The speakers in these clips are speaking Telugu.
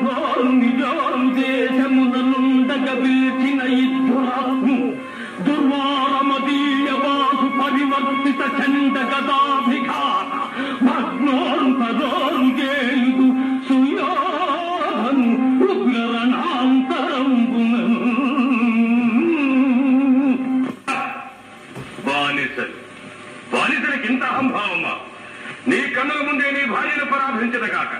నిజాం దేశమునందగ పిలిచిన ఇద్దురాత్ము దుర్వారమదీయ వాసు పరివర్తిత చండ గదాభిఘాత భగ్నోంతరోం గేందు సుయోధను ఉగ్రరణాంతరంబున బానిసలకి ఇంత అహంభావమా? నీ కన్నుల ముందే నీ భార్యను పరాభించద కాక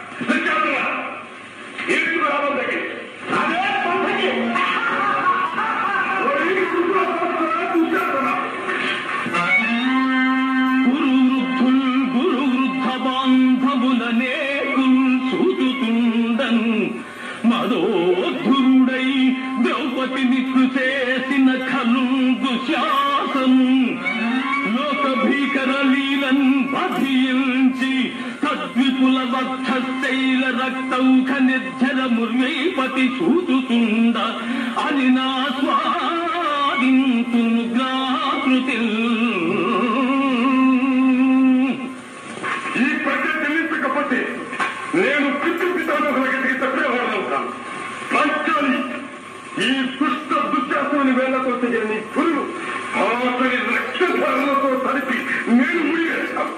గురు వృద్ధ బాంధవులనే సూచుతుండను మదోద్ధురుడై ద్రౌపదిని చేసిన ఖలు దుశ్శాసను లోక భీకర లీలన్ అభియించి తద్విపుల వక్షశైల రక్తౌఖ నిర్జర ముర్వైపతి సూచుతుండ అని నా స్వాదింతును గ్రాకృతి. ఈ ప్రజ చెల్లించకపోతే నేను పితృపితామహులకి తప్పేవాడవుతాను. పంచాలి ఈ దుష్ట దుశ్శాసనాన్ని వేళ్లతో చేయని గురువు ఆఖరి రక్తధారణతో తడిపి నేను ముడివేశాను.